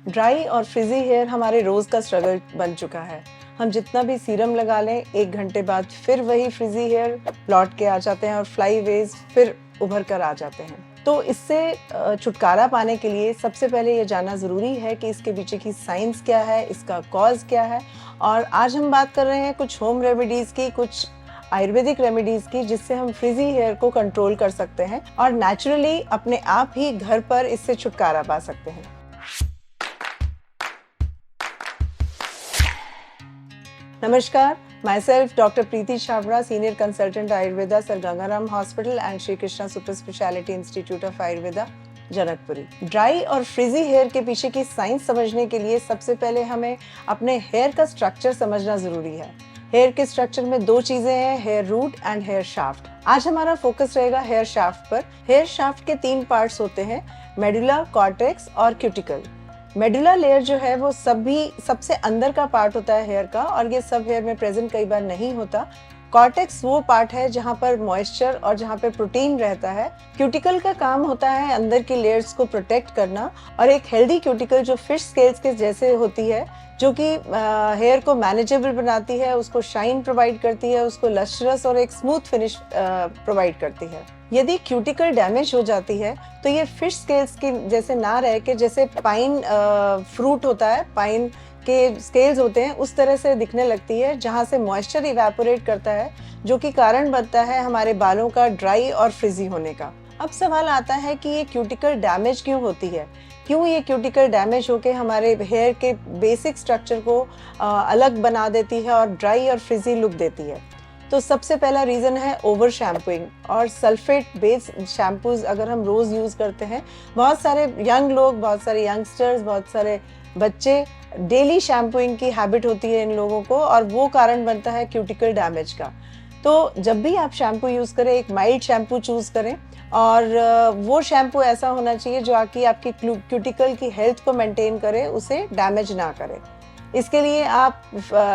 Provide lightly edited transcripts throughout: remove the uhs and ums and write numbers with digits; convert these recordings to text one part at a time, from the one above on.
Dry और फ्रिजी hair हमारे रोज का स्ट्रगल बन चुका है। हम जितना भी सीरम लगा लें, 1 घंटे बाद फिर वही फ्रिजी हेयर लौट के आ जाते हैं और फ्लाई वेज फिर उभर कर आ जाते हैं। तो इससे छुटकारा पाने के लिए सबसे पहले ये जानना ज़रूरी है कि इसके पीछे की साइंस क्या है, इसका कॉज क्या है। और आज हम बात कर रहे हैं कुछ होम रेमेडीज़ की, कुछ आयुर्वेदिक रेमेडीज़ की, जिससे हम फ्रिजी हेयर को कंट्रोल कर सकते हैं और नेचुरली अपने आप ही घर पर इससे छुटकारा पा सकते हैं। Namaskar, myself Dr. Preeti Chavra, Senior Consultant Ayurveda, Sir Gangaram Hospital and Shri Krishna Super Speciality Institute of Ayurveda, Janakpuri. Dry और फ्रिजी हेयर के पीछे की साइंस समझने के लिए सबसे पहले हमें अपने हेयर का स्ट्रक्चर समझना जरूरी है। हेयर के स्ट्रक्चर में 2 चीजें हैं, hair root and hair shaft. आज हमारा फोकस रहेगा हेयर शाफ्ट पर। हेयर शाफ्ट के 3 पार्ट्स होते हैं, मेडुला, कॉर्टेक्स और क्यूटिकल। मेडुला लेयर जो है वो सबसे अंदर का पार्ट होता है हेयर का, और ये सब हेयर में प्रेजेंट कई बार नहीं होता। कॉर्टेक्स वो पार्ट है जहाँ पर मॉइस्चर और जहाँ पे प्रोटीन रहता है। क्यूटिकल का काम होता है अंदर की लेयर्स को प्रोटेक्ट करना, और एक हेल्दी क्यूटिकल जो फिश स्केल्स के जैसे होती है, जो कि हेयर को मैनेजेबल बनाती है, उसको शाइन प्रोवाइड करती है, उसको लस्ट्रस और एक स्मूथ फिनिश प्रोवाइड करती है। यदि क्यूटिकल डैमेज हो जाती है तो ये फिश स्केल्स की जैसे ना रह के, जैसे पाइन फ्रूट होता है, पाइन के स्केल्स होते हैं, उस तरह से दिखने लगती है, जहाँ से मॉइस्चर इवेपोरेट करता है, जो कि कारण बनता है हमारे बालों का ड्राई और फ्रिजी होने का। अब सवाल आता है कि ये क्यूटिकल डैमेज क्यों होती है, क्यों ये क्यूटिकल डैमेज होके हमारे हेयर के बेसिक स्ट्रक्चर को अलग बना देती है और ड्राई और फ्रिजी लुक देती है। तो सबसे पहला रीज़न है ओवर शैम्पूइंग और सल्फेट बेस्ड शैम्पूज अगर हम रोज़ यूज़ करते हैं। बहुत सारे यंग लोग, बहुत सारे यंगस्टर्स, बहुत सारे बच्चे डेली शैम्पूइंग की हैबिट होती है इन लोगों को, और वो कारण बनता है क्यूटिकल डैमेज का। तो जब भी आप शैम्पू यूज़ करें, एक माइल्ड शैम्पू चूज़ करें, और वो शैम्पू ऐसा होना चाहिए जो आपकी क्यूटिकल की हेल्थ को मेंटेन करे, उसे डैमेज ना करे। इसके लिए आप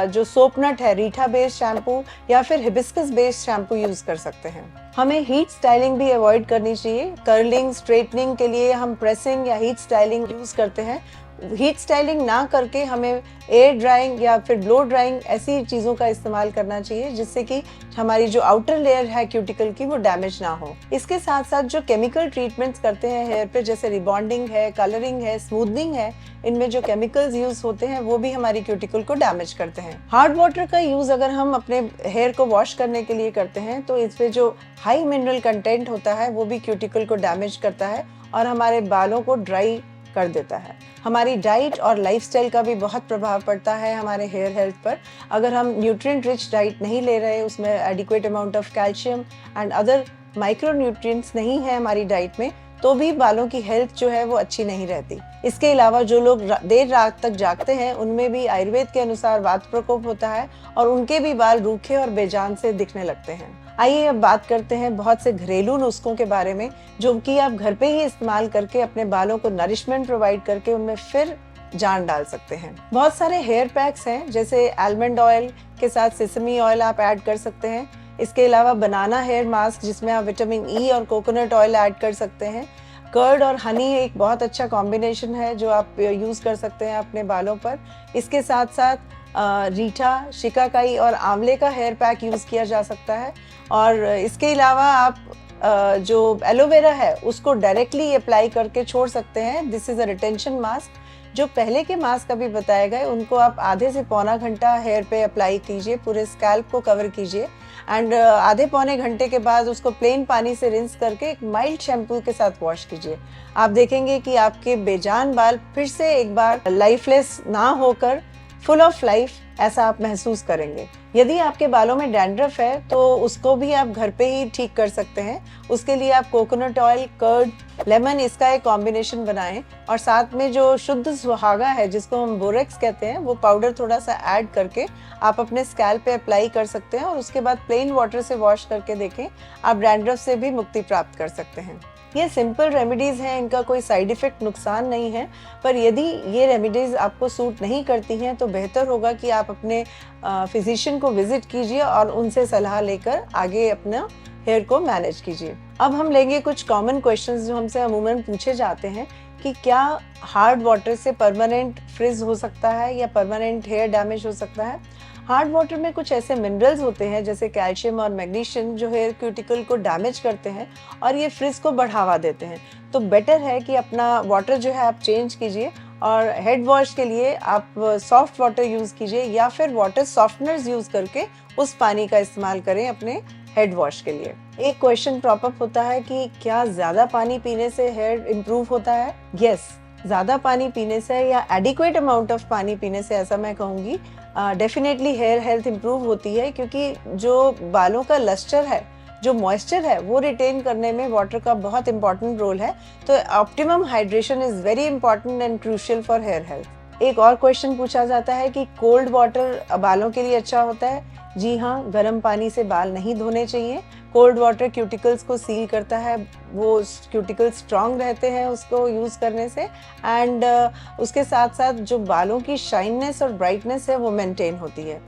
जो सोपनट है, रीठा बेस्ड शैम्पू या फिर हिबिस्कस बेस्ड शैम्पू यूज़ कर सकते हैं। हमें हीट स्टाइलिंग भी अवॉइड करनी चाहिए। कर्लिंग, स्ट्रेटनिंग के लिए हम प्रेसिंग या हीट स्टाइलिंग यूज़ करते हैं। हीट स्टाइलिंग ना करके हमें एयर ड्राइंग या फिर ब्लो ड्राइंग ऐसी चीज़ों का इस्तेमाल करना चाहिए, जिससे कि हमारी जो आउटर लेयर है क्यूटिकल की, वो डैमेज ना हो। इसके साथ साथ जो केमिकल ट्रीटमेंट्स करते हैं हेयर पे, जैसे रिबॉन्डिंग है, कलरिंग है, स्मूथनिंग है, इनमें जो केमिकल्स यूज होते हैं वो भी हमारी क्यूटिकल को डैमेज करते हैं। हार्ड वाटर का यूज अगर हम अपने हेयर को वॉश करने के लिए करते हैं तो इसमें जो हाई मिनरल कंटेंट होता है वो भी क्यूटिकल को डैमेज करता है और हमारे बालों को ड्राई कर देता है। हमारी डाइट और लाइफस्टाइल का भी बहुत प्रभाव पड़ता है हमारे हेयर हेल्थ पर। अगर हम न्यूट्रिएंट रिच डाइट नहीं ले रहे, उसमें adequate amount of calcium and other micro nutrients नहीं है हमारी डाइट में, तो भी बालों की हेल्थ जो है वो अच्छी नहीं रहती। इसके अलावा जो लोग देर रात तक जागते हैं, उनमें भी आयुर्वेद के अनुसार वात प्रकोप होता है और उनके भी बाल रूखे और बेजान से दिखने लगते हैं। आइए अब बात करते हैं बहुत से घरेलू नुस्खों के बारे में, जो कि आप घर पे ही इस्तेमाल करके अपने बालों को नरिशमेंट प्रोवाइड करके उनमें फिर जान डाल सकते हैं। बहुत सारे हेयर पैक्स हैं, जैसे आलमंड ऑयल के साथ सेसमी ऑयल आप ऐड कर सकते हैं। इसके अलावा बनाना हेयर मास्क, जिसमें आप विटामिन ई और कोकोनट ऑयल ऐड कर सकते हैं। कर्ड और हनी एक बहुत अच्छा कॉम्बिनेशन है जो आप यूज़ कर सकते हैं अपने बालों पर। इसके साथ साथ रीठा, शिकाकाई और आंवले का हेयर पैक यूज़ किया जा सकता है। और इसके अलावा आप जो एलोवेरा है उसको डायरेक्टली अप्लाई करके छोड़ सकते हैं। This is a retention mask. जो पहले के मास्क अभी बताए गए, उनको आप आधे से पौना घंटा हेयर पे अप्लाई कीजिए, पूरे स्कैल्प को कवर कीजिए, एंड आधे पौने घंटे के बाद उसको प्लेन पानी से रिंस करके एक माइल्ड शैम्पू के साथ वॉश कीजिए। आप देखेंगे कि आपके बेजान बाल फिर से एक बार लाइफलेस ना होकर फुल ऑफ लाइफ ऐसा आप महसूस करेंगे। यदि आपके बालों में डैंड्रफ है तो उसको भी आप घर पे ही ठीक कर सकते हैं। उसके लिए आप कोकोनट ऑयल, कर्ड, लेमन, इसका एक कॉम्बिनेशन बनाएं, और साथ में जो शुद्ध सुहागा है, जिसको हम बोरेक्स कहते हैं, वो पाउडर थोड़ा सा ऐड करके आप अपने स्कैल्प पे अप्लाई कर सकते हैं, और उसके बाद प्लेन वाटर से वॉश करके देखें, आप डैंड्रफ से भी मुक्ति प्राप्त कर सकते हैं। ये सिंपल रेमेडीज़ हैं, इनका कोई साइड इफ़ेक्ट, नुकसान नहीं है। पर यदि ये रेमेडीज़ आपको सूट नहीं करती हैं तो बेहतर होगा कि आप अपने फिजिशियन को विजिट कीजिए और उनसे सलाह लेकर आगे अपना हेयर को मैनेज कीजिए। अब हम लेंगे कुछ कॉमन क्वेश्चंस जो हमसे अमूमन पूछे जाते हैं कि क्या हार्ड वाटर से परमानेंट फ्रिज हो सकता है या परमानेंट हेयर डैमेज हो सकता है। हार्ड वाटर में कुछ ऐसे मिनरल्स होते हैं जैसे कैल्शियम और मैग्नीशियम जो हेयर क्यूटिकल को डैमेज करते हैं और ये फ्रिज को बढ़ावा देते हैं। तो बेटर है कि अपना वाटर जो है आप चेंज कीजिए और हेड वॉश के लिए आप सॉफ्ट वाटर यूज़ कीजिए या फिर वाटर सॉफ्टनर्स यूज़ करके उस पानी का इस्तेमाल करें अपने हेड वॉश के लिए। एक क्वेश्चन क्रॉप अप होता है कि क्या ज़्यादा पानी पीने से हेयर इम्प्रूव होता है? यस, ज़्यादा पानी पीने से या एडिक्वेट अमाउंट ऑफ पानी पीने से, ऐसा मैं कहूँगी, डेफिनेटली हेयर हेल्थ इम्प्रूव होती है, क्योंकि जो बालों का लस्टर है, जो मॉइस्चर है, वो रिटेन करने में वाटर का बहुत इंपॉर्टेंट रोल है। तो optimum hydration is very important and crucial for hair health. एक और क्वेश्चन पूछा जाता है कि कोल्ड वाटर बालों के लिए अच्छा होता है? जी हाँ, गर्म पानी से बाल नहीं धोने चाहिए। कोल्ड वाटर क्यूटिकल्स को सील करता है, वो क्यूटिकल्स स्ट्रांग रहते हैं उसको यूज़ करने से, एंड उसके साथ साथ जो बालों की शाइननेस और ब्राइटनेस है वो मेंटेन होती है।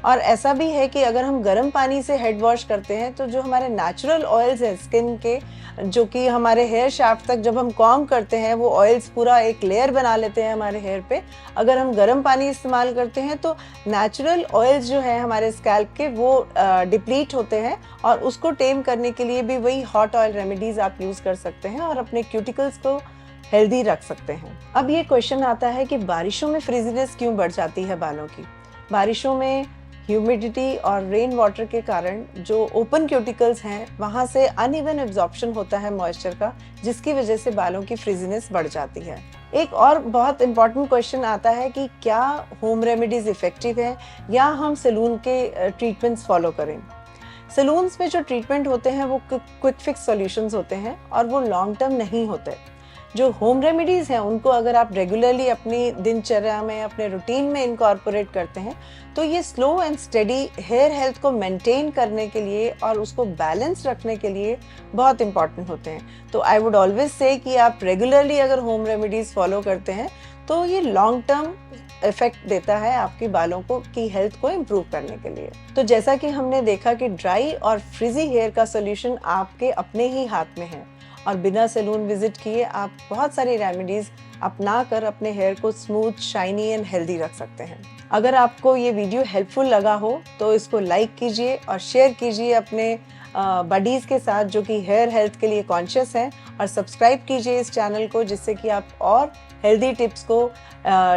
और ऐसा भी है कि अगर हम गर्म पानी से हेड वॉश करते हैं तो जो हमारे नेचुरल ऑयल्स हैं स्किन के, जो कि हमारे हेयर शाफ्ट तक जब हम कॉम्ब करते हैं वो ऑयल्स पूरा एक लेयर बना लेते हैं हमारे हेयर पे। अगर हम गर्म पानी इस्तेमाल करते हैं तो नेचुरल ऑयल्स जो है हमारे स्कैल्प के वो डिप्लीट होते हैं, और उसको टेम करने के लिए भी वही हॉट ऑयल रेमेडीज आप यूज़ कर सकते हैं और अपने क्यूटिकल्स को हेल्दी रख सकते हैं। अब ये क्वेश्चन आता है कि बारिशों में फ्रिजीनेस क्यों बढ़ जाती है बालों की। बारिशों में ह्यूमिडिटी और रेन वाटर के कारण जो ओपन क्यूटिकल्स हैं वहाँ से अनइवन एब्जॉर्प्शन होता है मॉइस्चर का, जिसकी वजह से बालों की फ्रिजीनेस बढ़ जाती है। एक और बहुत इंपॉर्टेंट क्वेश्चन आता है कि क्या होम रेमेडीज इफ़ेक्टिव हैं या हम सैलून के ट्रीटमेंट्स फॉलो करें। सैलून्स में जो ट्रीटमेंट होते हैं वो क्विक फिक्स सॉल्यूशंस होते हैं और वो लॉन्ग टर्म नहीं होते। जो होम रेमेडीज़ हैं उनको अगर आप रेगुलरली अपनी दिनचर्या में, अपने रूटीन में इनकॉर्पोरेट करते हैं तो ये slow and steady hair health को मेंटेन करने के लिए और उसको बैलेंस रखने के लिए बहुत इंपॉर्टेंट होते हैं। तो आई वुड ऑलवेज से कि आप रेगुलरली अगर होम रेमेडीज़ फॉलो करते हैं तो ये लॉन्ग टर्म इफेक्ट देता है आपकी बालों को की हेल्थ को इम्प्रूव करने के लिए। तो जैसा कि हमने देखा कि ड्राई और फ्रिजी हेयर का सोल्यूशन आपके अपने ही हाथ में है, और बिना सैलून विजिट किए आप बहुत सारी रेमेडीज अपना कर अपने हेयर को स्मूथ, शाइनी एंड हेल्दी रख सकते हैं। अगर आपको ये वीडियो हेल्पफुल लगा हो तो इसको लाइक कीजिए और शेयर कीजिए अपने बडीज़ के साथ जो कि हेयर हेल्थ के लिए कॉन्शियस हैं, और सब्सक्राइब कीजिए इस चैनल को जिससे कि आप और हेल्दी टिप्स को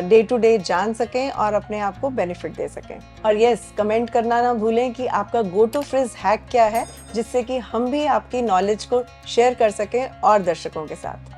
डे टू डे जान सकें और अपने आप को बेनिफिट दे सकें। और यस, कमेंट करना ना भूलें कि आपका गो टू फ्रिज हैक क्या है, जिससे कि हम भी आपकी नॉलेज को शेयर कर सकें और दर्शकों के साथ।